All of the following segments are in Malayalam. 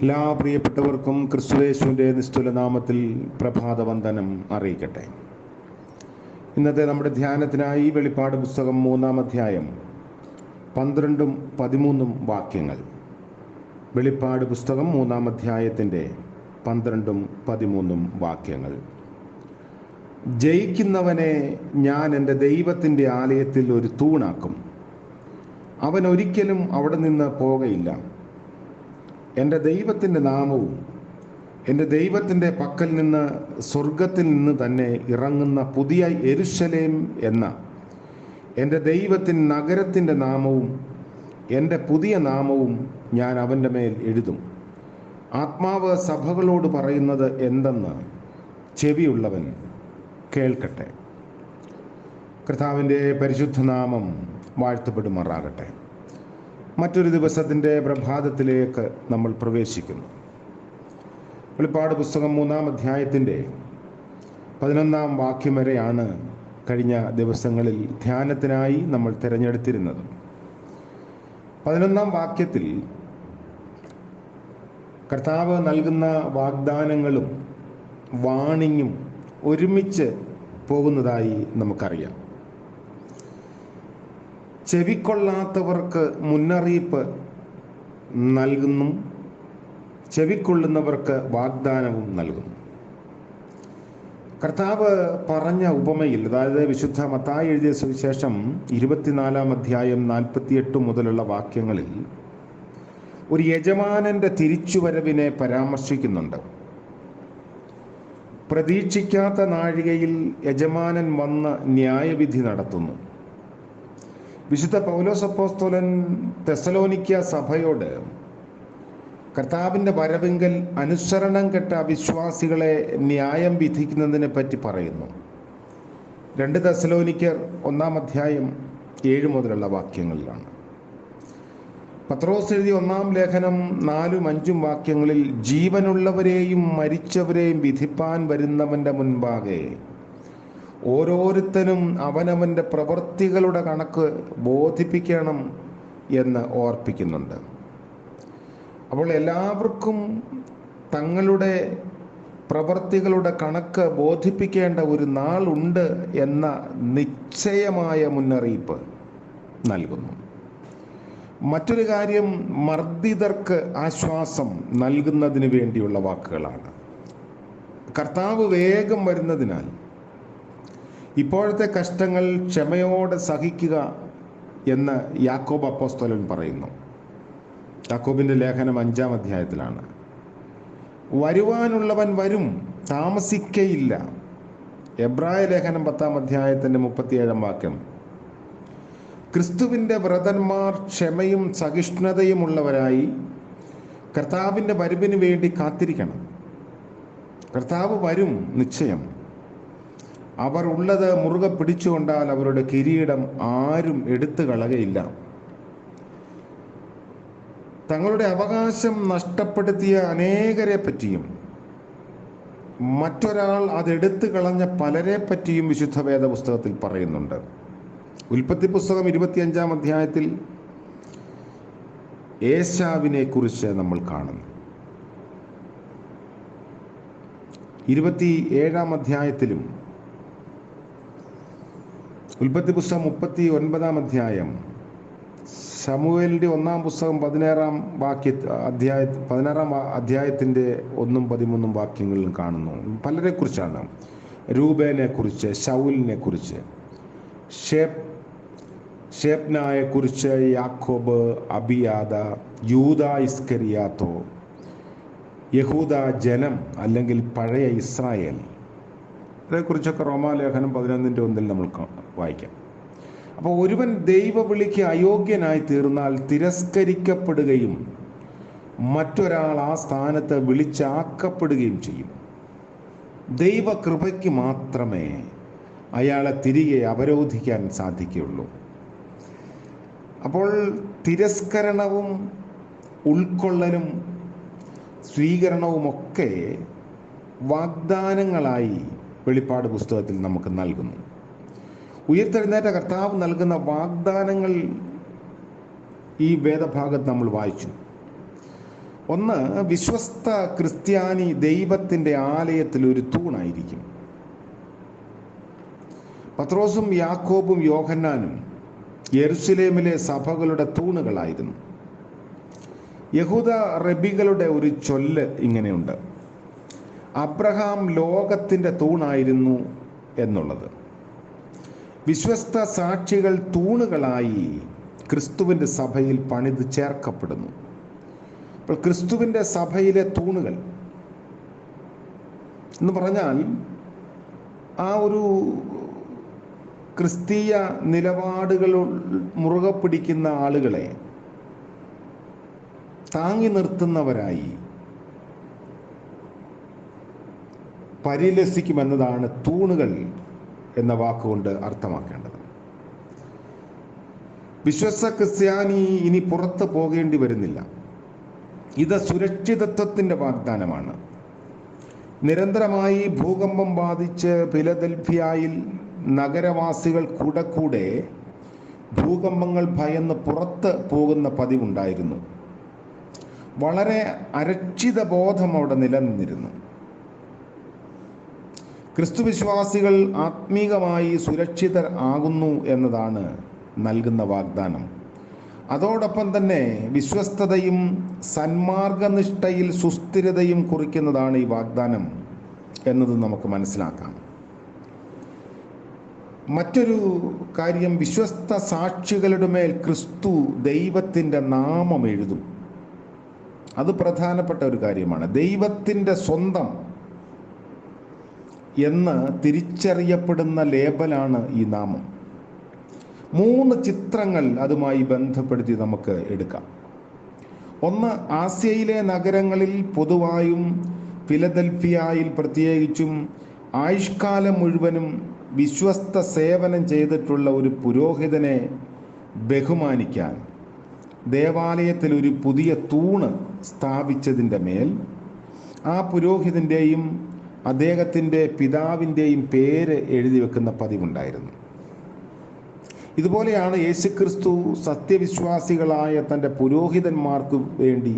എല്ലാ പ്രിയപ്പെട്ടവർക്കും ക്രിസ്തുയേശുവിൻ്റെ നിസ്തുല നാമത്തിൽ പ്രഭാതവന്ദനം അറിയിക്കട്ടെ. ഇന്നത്തെ നമ്മുടെ ധ്യാനത്തിനായി വെളിപ്പാട് പുസ്തകം 3-ാം അധ്യായം 12-13 വാക്യങ്ങൾ. വെളിപ്പാട് പുസ്തകം 3-ാം അധ്യായത്തിൻ്റെ 12-13 വാക്യങ്ങൾ. ജയിക്കുന്നവനെ ഞാൻ എൻ്റെ ദൈവത്തിൻ്റെ ആലയത്തിൽ ഒരു തൂണാക്കും. അവൻ ഒരിക്കലും അവിടെ നിന്ന് പോകയില്ല. എൻ്റെ ദൈവത്തിൻ്റെ നാമവും എൻ്റെ ദൈവത്തിൻ്റെ പക്കൽ നിന്ന് സ്വർഗത്തിൽ നിന്ന് തന്നെ ഇറങ്ങുന്ന പുതിയ യെരുശലേം എന്ന എൻ്റെ ദൈവത്തിൻ്റെ നഗരത്തിൻ്റെ നാമവും എൻ്റെ പുതിയ നാമവും ഞാൻ അവൻ്റെ മേൽ എഴുതും. ആത്മാവ് സഭകളോട് പറയുന്നത് എന്തെന്ന് ചെവിയുള്ളവൻ കേൾക്കട്ടെ. കർത്താവിൻ്റെ പരിശുദ്ധ നാമം വാഴ്ത്തപ്പെടുമാറാകട്ടെ. മറ്റൊരു ദിവസത്തിൻ്റെ പ്രഭാതത്തിലേക്ക് നമ്മൾ പ്രവേശിക്കുന്നു. വെളിപ്പാട് പുസ്തകം 3-ാം അധ്യായത്തിൻ്റെ 11-ാം വാക്യം വരെയാണ് കഴിഞ്ഞ ദിവസങ്ങളിൽ ധ്യാനത്തിനായി നമ്മൾ തിരഞ്ഞെടുത്തിരുന്നത്. 11-ാം വാക്യത്തിൽ കർത്താവ് നൽകുന്ന വാഗ്ദാനങ്ങളും വാണിങ്ങും ഒരുമിച്ച് പോകുന്നതായി നമുക്കറിയാം. ചെവിക്കൊള്ളാത്തവർക്ക് മുന്നറിയിപ്പ് നൽകുന്നു, ചെവിക്കൊള്ളുന്നവർക്ക് വാഗ്ദാനവും നൽകുന്നു. കർത്താവ് പറഞ്ഞ ഉപമയിൽ, അതായത് വിശുദ്ധ മത്തായി എഴുതിയ സുവിശേഷം 24-ാം അധ്യായം 48 മുതലുള്ള വാക്യങ്ങളിൽ ഒരു യജമാനന്റെ തിരിച്ചുവരവിനെ പരാമർശിക്കുന്നുണ്ട്. പ്രതീക്ഷിക്കാത്ത നാഴികയിൽ യജമാനൻ വന്ന് ന്യായവിധി നടത്തുന്നു. വിശുദ്ധ പൗലോസ് അപ്പോസ്തലൻ തെസ്സലോനിക്ക സഭയോട് കർത്താവിൻ്റെ വരവിങ്കൽ അനുസരണം കെട്ട അവിശ്വാസികളെ ന്യായം വിധിക്കുന്നതിനെ പറ്റി പറയുന്നു. 2 തെസ്സലോനിക്കർ 1-ാം അധ്യായം 7 മുതലുള്ള വാക്യങ്ങളിലാണ്. പത്രോസ് എഴുതിയ 1-ാം ലേഖനം 4-5 വാക്യങ്ങളിൽ ജീവനുള്ളവരെയും മരിച്ചവരെയും വിധിപ്പാൻ വരുന്നവൻ്റെ മുൻപാകെ ഓരോരുത്തനും അവനവൻ്റെ പ്രവൃത്തികളുടെ കണക്ക് ബോധിപ്പിക്കണം എന്ന് ഓർപ്പിക്കുന്നുണ്ട്. അപ്പോൾ എല്ലാവർക്കും തങ്ങളുടെ പ്രവൃത്തികളുടെ കണക്ക് ബോധിപ്പിക്കേണ്ട ഒരു നാളുണ്ട് എന്ന നിശ്ചയമായ മുന്നറിയിപ്പ് നൽകുന്നു. മറ്റൊരു കാര്യം മർദ്ദിതർക്ക് ആശ്വാസം നൽകുന്നതിന് വേണ്ടിയുള്ള വാക്കുകളാണ്. കർത്താവ് വേഗം വരുന്നതിനാൽ ഇപ്പോഴത്തെ കഷ്ടങ്ങൾ ക്ഷമയോടെ സഹിക്കുക എന്ന് യാക്കോബ് അപ്പോസ്തലൻ പറയുന്നു. യാക്കോബിൻ്റെ ലേഖനം 5-ാം അധ്യായത്തിലാണ്. വരുവാനുള്ളവൻ വരും, താമസിക്കയില്ല. എബ്രായ ലേഖനം 10-ാം അധ്യായത്തിൻ്റെ 37-ാം വാക്യം. ക്രിസ്തുവിൻ്റെ വ്രതന്മാർ ക്ഷമയും സഹിഷ്ണുതയും ഉള്ളവരായി കർത്താവിൻ്റെ വരവിന് വേണ്ടി കാത്തിരിക്കണം. കർത്താവ് വരും നിശ്ചയം. അവർ ഉള്ളത് മുറുകെ പിടിച്ചുകൊണ്ടാൽ അവരുടെ കിരീടം ആരും എടുത്തു കളകയില്ല. തങ്ങളുടെ അവകാശം നഷ്ടപ്പെടുത്തിയ അനേകരെ പറ്റിയും മറ്റൊരാൾ അതെടുത്തു കളഞ്ഞ പലരെ പറ്റിയും വിശുദ്ധ വേദ പുസ്തകത്തിൽ പറയുന്നുണ്ട്. ഉൽപ്പത്തി പുസ്തകം 25-ാം അധ്യായത്തിൽ ഏശാവിനെ കുറിച്ച് നമ്മൾ കാണുന്നു. 27-ാം അധ്യായത്തിലും ഉൽപ്പത്തി പുസ്തകം 39-ാം അധ്യായം, ശമൂവേലിൻ്റെ 1-ാം പുസ്തകം 16-ാം അധ്യായത്തിൻ്റെ 1-13 വാക്യങ്ങളിലും കാണുന്നു. പലരെ കുറിച്ചാണ്. രൂബേനെ കുറിച്ച്, ശൗലിനെ കുറിച്ച്, ഷേപ്നായെ കുറിച്ച്, യാക്കോബ്, അബിയാദ, യൂദ ഇസ്കരിയാത്തോ, യഹൂദ ജനം അല്ലെങ്കിൽ പഴയ ഇസ്രായേൽ, അതേക്കുറിച്ചൊക്കെ റോമാലേഖനം 11-1 നമ്മൾ വായിക്കാം. അപ്പോൾ ഒരുവൻ ദൈവവിളിക്ക് അയോഗ്യനായി തീർന്നാൽ തിരസ്കരിക്കപ്പെടുകയും മറ്റൊരാൾ ആ സ്ഥാനത്ത് വിളിച്ചാക്കപ്പെടുകയും ചെയ്യും. ദൈവകൃപയ്ക്ക് മാത്രമേ അയാളെ തിരികെ അവരോധിക്കാൻ സാധിക്കുകയുള്ളൂ. അപ്പോൾ തിരസ്കരണവും ഉൾക്കൊള്ളലും സ്വീകരണവുമൊക്കെ വാഗ്ദാനങ്ങളായി വെളിപ്പാട് പുസ്തകത്തിൽ നമുക്ക് നൽകുന്നു. ഉയർത്തെഴുന്നേറ്റ കർത്താവ് നൽകുന്ന വാഗ്ദാനങ്ങൾ ഈ വേദഭാഗത്ത് നമ്മൾ വായിച്ചു. ഒന്ന്, വിശ്വസ്ത ക്രിസ്ത്യാനി ദൈവത്തിൻ്റെ ആലയത്തിൽ ഒരു തൂണായിരിക്കും. പത്രോസും യാക്കോബും യോഹന്നാനും യെരുശലേമിലെ സഭകളുടെ തൂണുകളായിരുന്നു. യഹൂദ റബികളുടെ ഒരു ചൊല്ല് ഇങ്ങനെയുണ്ട്: അബ്രഹാം ലോകത്തിൻ്റെ തൂണായിരുന്നു എന്നുള്ളത്. വിശ്വസ്ത സാക്ഷികൾ തൂണുകളായി ക്രിസ്തുവിൻ്റെ സഭയിൽ പണിത് ചേർക്കപ്പെടുന്നു. അപ്പോൾ ക്രിസ്തുവിൻ്റെ സഭയിലെ തൂണുകൾ എന്ന് പറഞ്ഞാൽ ആ ഒരു ക്രിസ്തീയ നിലപാടുകൾ മുറുകെ പിടിക്കുന്ന ആളുകളെ താങ്ങി നിർത്തുന്നവരായി പരിലസിക്കുമെന്നതാണ് തൂണുകൾ എന്ന വാക്കുകൊണ്ട് അർത്ഥമാക്കേണ്ടത്. വിശ്വസ്ത ക്രിസ്ത്യാനി ഇനി പുറത്ത് പോകേണ്ടി വരുന്നില്ല. ഇത് സുരക്ഷിതത്വത്തിൻ്റെ വാഗ്ദാനമാണ്. നിരന്തരമായി ഭൂകമ്പം ബാധിച്ച് ഫിലദൽഫിയയിൽ നഗരവാസികൾ കൂടെ ഭൂകമ്പങ്ങൾ ഭയന്ന് പുറത്ത് പോകുന്ന പതിവുണ്ടായിരുന്നു. വളരെ അരക്ഷിത ബോധം അവിടെ നിലനിന്നിരുന്നു. ക്രിസ്തുവിശ്വാസികൾ ആത്മീകമായി സുരക്ഷിതർ ആകുന്നു എന്നതാണ് നൽകുന്ന വാഗ്ദാനം. അതോടൊപ്പം തന്നെ വിശ്വസ്തതയും സന്മാർഗനിഷ്ഠയിൽ സുസ്ഥിരതയും കുറിക്കുന്നതാണ് ഈ വാഗ്ദാനം എന്നത് നമുക്ക് മനസ്സിലാക്കാം. മറ്റൊരു കാര്യം, വിശ്വസ്ത സാക്ഷികളുടെ മേൽ ക്രിസ്തു ദൈവത്തിൻ്റെ നാമം എഴുതും. അത് പ്രധാനപ്പെട്ട ഒരു കാര്യമാണ്. ദൈവത്തിൻ്റെ സ്വന്തം എന്ന് തിരിച്ചറിയപ്പെടുന്ന ലേബലാണ് ഈ നാമം. 3 ചിത്രങ്ങൾ അതുമായി ബന്ധപ്പെടുത്തി നമുക്ക് എടുക്കാം. ഒന്ന്, ആസ്യയിലെ നഗരങ്ങളിൽ പൊതുവായും ഫിലദൽഫിയയിൽ പ്രത്യേകിച്ചും ആയുഷ്കാലം മുഴുവനും വിശ്വസ്ത സേവനം ചെയ്തിട്ടുള്ള ഒരു പുരോഹിതനെ ബഹുമാനിക്കാൻ ദേവാലയത്തിൽ ഒരു പുതിയ തൂണ് സ്ഥാപിച്ചതിൻ്റെ മേൽ ആ പുരോഹിതൻ്റെയും അദ്ദേഹത്തിൻ്റെ പിതാവിൻ്റെയും പേര് എഴുതി വെക്കുന്ന പതിവുണ്ടായിരുന്നു. ഇതുപോലെയാണ് യേശുക്രിസ്തു സത്യവിശ്വാസികളായ തൻ്റെ പുരോഹിതന്മാർക്ക് വേണ്ടി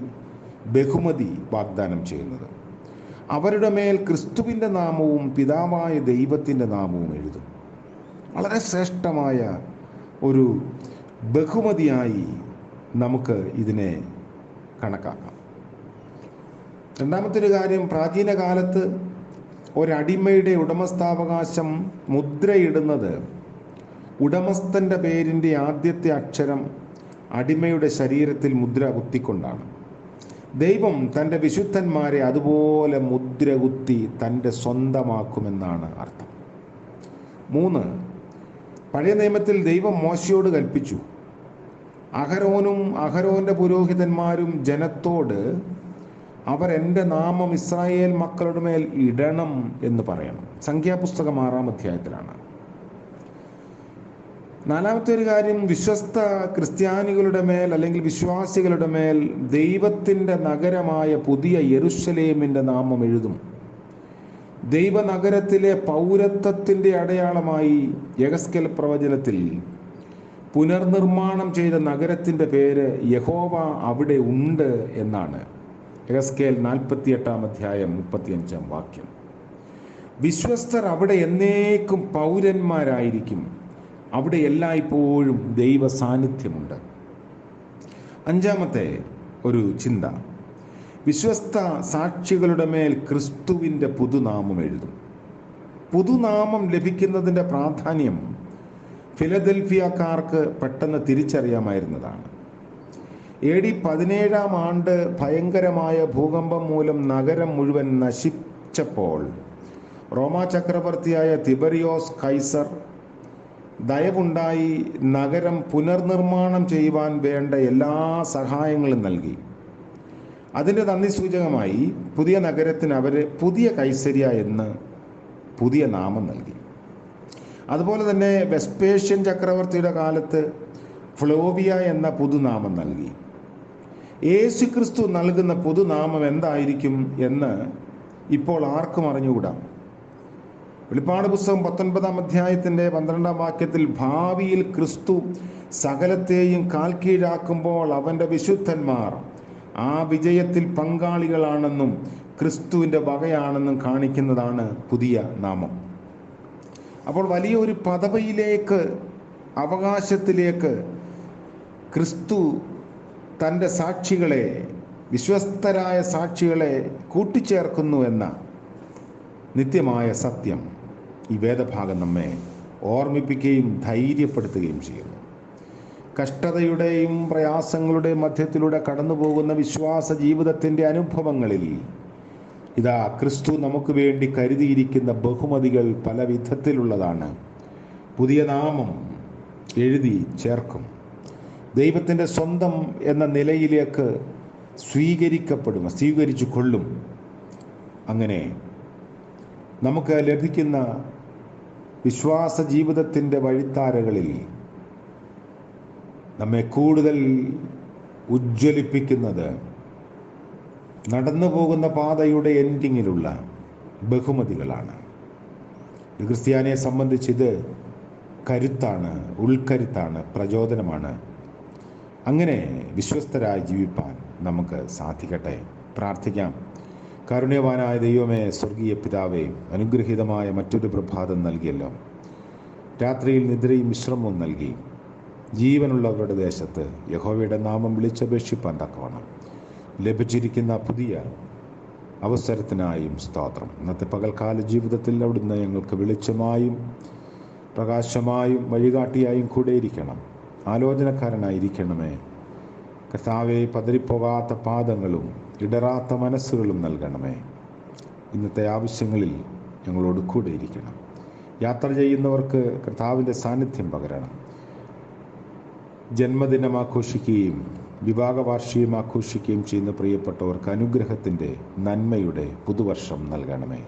ബഹുമതി വാഗ്ദാനം ചെയ്യുന്നത്. അവരുടെ മേൽ ക്രിസ്തുവിൻ്റെ നാമവും പിതാവായ ദൈവത്തിൻ്റെ നാമവും എഴുതും. വളരെ ശ്രേഷ്ഠമായ ഒരു ബഹുമതിയായി നമുക്ക് ഇതിനെ കണക്കാക്കാം. രണ്ടാമത്തെ ഒരു കാര്യം, പ്രാചീന കാലത്ത് ഒരടിമയുടെ ഉടമസ്ഥാവകാശം മുദ്രയിടുന്നത് ഉടമസ്ഥൻ്റെ പേരിൻ്റെ ആദ്യത്തെ അക്ഷരം അടിമയുടെ ശരീരത്തിൽ മുദ്ര കുത്തിക്കൊണ്ടാണ്. ദൈവം തൻ്റെ വിശുദ്ധന്മാരെ അതുപോലെ മുദ്ര കുത്തി തൻ്റെ സ്വന്തമാക്കുമെന്നാണ് അർത്ഥം. 3, പഴയ നിയമത്തിൽ ദൈവം മോശയോട് കൽപ്പിച്ചു, അഹരോനും അഹരോൻ്റെ പുരോഹിതന്മാരും ജനത്തോട് അവർ എൻ്റെ നാമം ഇസ്രായേൽ മക്കളുടെ മേൽ ഇടണം എന്ന് പറയണം. സംഖ്യാപുസ്തകം 6-ാം അധ്യായത്തിലാണ്. 4-മത്തെ ഒരു കാര്യം, വിശ്വസ്ത ക്രിസ്ത്യാനികളുടെ മേൽ അല്ലെങ്കിൽ വിശ്വാസികളുടെ മേൽ ദൈവത്തിൻ്റെ നഗരമായ പുതിയ യെരുശലേമിൻ്റെ നാമം എഴുതും. ദൈവനഗരത്തിലെ പൗരത്വത്തിൻ്റെ അടയാളമായി യെഹെസ്കേൽ പ്രവചനത്തിൽ പുനർനിർമ്മാണം ചെയ്ത നഗരത്തിൻ്റെ പേര് യഹോവ അവിടെ ഉണ്ട് എന്നാണ്. യെഹെസ്കേൽ 48-ാം അധ്യായം 35-ാം വാക്യം. വിശ്വസ്തർ അവിടെ എന്നേക്കും പൗരന്മാരായിരിക്കും. അവിടെ എല്ലായ്പ്പോഴും ദൈവ സാന്നിധ്യമുണ്ട്. 5-മത്തെ ഒരു ചിന്ത, വിശ്വസ്ത സാക്ഷികളുടെ മേൽ ക്രിസ്തുവിൻ്റെ പുതുനാമം എഴുതും. പുതുനാമം ലഭിക്കുന്നതിൻ്റെ പ്രാധാന്യം ഫിലദൽഫിയക്കാർക്ക് പെട്ടെന്ന് തിരിച്ചറിയാമായിരുന്നതാണ്. AD 17-ാം ആണ്ട് ഭയങ്കരമായ ഭൂകമ്പം മൂലം നഗരം മുഴുവൻ നശിച്ചപ്പോൾ റോമാ ചക്രവർത്തിയായ തിബരിയോസ് കൈസർ ദയവുണ്ടായി നഗരം പുനർനിർമ്മാണം ചെയ്യുവാൻ വേണ്ട എല്ലാ സഹായങ്ങളും നൽകി. അതിൻ്റെ നന്ദി സൂചകമായി പുതിയ നഗരത്തിന് അവർ പുതിയ കൈസരിയ എന്ന് പുതിയ നാമം നൽകി. അതുപോലെ തന്നെ വെസ്പേഷ്യൻ ചക്രവർത്തിയുടെ കാലത്ത് ഫ്ലോവിയ എന്ന പുതുനാമം നൽകി. യേശുക്രിസ്തു നൽകുന്ന പുതുനാമം എന്തായിരിക്കും എന്ന് ഇപ്പോൾ ആർക്കും അറിഞ്ഞുകൂടാ. വെളിപ്പാട് പുസ്തകം 19-ാം അധ്യായത്തിൻ്റെ 12-ാം വാക്യത്തിൽ ഭാവിയിൽ ക്രിസ്തു സകലത്തെയും കാൽക്കീഴാക്കുമ്പോൾ അവൻ്റെ വിശുദ്ധന്മാർ ആ വിജയത്തിൽ പങ്കാളികളാണെന്നും ക്രിസ്തുവിൻ്റെ വകയാണെന്നും കാണിക്കുന്നതാണ് പുതിയ നാമം. അപ്പോൾ വലിയൊരു പദവിയിലേക്ക്, അവകാശത്തിലേക്ക് ക്രിസ്തു തൻ്റെ സാക്ഷികളെ, വിശ്വസ്തരായ സാക്ഷികളെ കൂട്ടിച്ചേർക്കുന്നു എന്ന നിത്യമായ സത്യം ഈ വേദഭാഗം നമ്മെ ഓർമ്മിപ്പിക്കുകയും ധൈര്യപ്പെടുത്തുകയും ചെയ്യുന്നു. കഷ്ടതയുടെയും പ്രയാസങ്ങളുടെയും മധ്യത്തിലൂടെ കടന്നു പോകുന്ന വിശ്വാസ ജീവിതത്തിൻ്റെ അനുഭവങ്ങളിൽ ഇതാ ക്രിസ്തു നമുക്ക് വേണ്ടി കരുതിയിരിക്കുന്ന ബഹുമതികൾ പല വിധത്തിലുള്ളതാണ്. പുതിയ നാമം എഴുതി ചേർക്കും. ദൈവത്തിൻ്റെ സ്വന്തം എന്ന നിലയിലേക്ക് സ്വീകരിച്ചു കൊള്ളും. അങ്ങനെ നമുക്ക് ലഭിക്കുന്ന വിശ്വാസ ജീവിതത്തിൻ്റെ വഴിത്താരകളിൽ നമ്മെ കൂടുതൽ ഉജ്ജ്വലിപ്പിക്കുന്നത് നടന്നു പോകുന്ന പാതയുടെ എൻഡിങ്ങിലുള്ള ബഹുമതികളാണ്. ഒരു ക്രിസ്ത്യാനിയെ സംബന്ധിച്ച് ഇത് കരുത്താണ്, ഉൾക്കരുത്താണ്, പ്രചോദനമാണ്. അങ്ങനെ വിശ്വസ്തരായി ജീവിപ്പാൻ നമുക്ക് സാധിക്കട്ടെ. പ്രാർത്ഥിക്കാം. കാരുണ്യവാനായ ദൈവമേ, സ്വർഗീയ പിതാവേ, അനുഗ്രഹീതമായ മറ്റൊരു പ്രഭാതം നൽകിയല്ലോ. രാത്രിയിൽ നിദ്രയും വിശ്രമവും നൽകി ജീവനുള്ളവരുടെ ദേശത്ത് യഹോവയുടെ നാമം വിളിച്ചപേക്ഷിപ്പാൻ തക്കവണ്ണം ലഭിച്ചിരിക്കുന്ന പുതിയ അവസരത്തിനായും സ്തോത്രം. ഇന്നത്തെ പകൽക്കാല ജീവിതത്തിൽ അവിടുന്ന് ഞങ്ങൾക്ക് വെളിച്ചമായും പ്രകാശമായും വഴികാട്ടിയായും കൂടെ ഇരിക്കണം. ആലോചനക്കാരനായിരിക്കണമേ കർത്താവേ. പതറിപ്പോകാത്ത പാദങ്ങളും ഇടറാത്ത മനസ്സുകളും നൽകണമേ. ഇന്നത്തെ ആവശ്യങ്ങളിൽ ഞങ്ങളോട് കൂടെ ഇരിക്കണം. യാത്ര ചെയ്യുന്നവർക്ക് കർത്താവിൻ്റെ സാന്നിധ്യം പകരണം. ജന്മദിനം ആഘോഷിക്കുകയും വിവാഹ വാർഷികം ആഘോഷിക്കുകയും ചെയ്യുന്ന പ്രിയപ്പെട്ടവർക്ക് അനുഗ്രഹത്തിൻ്റെ, നന്മയുടെ പുതുവർഷം നൽകണമേ.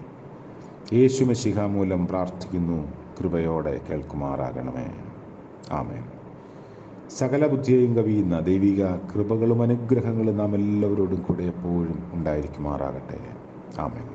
യേശു മശിഹ മൂലം പ്രാർത്ഥിക്കുന്നു. കൃപയോടെ കേൾക്കുമാറാകണമേ. ആമേൻ. സകല ബുദ്ധിയെയും കവിയുന്ന ദൈവിക കൃപകളും അനുഗ്രഹങ്ങളും നാം എല്ലാവരോടും കൂടെ എപ്പോഴും ഉണ്ടായിരിക്കുമാറാകട്ടെ. ആമേൻ.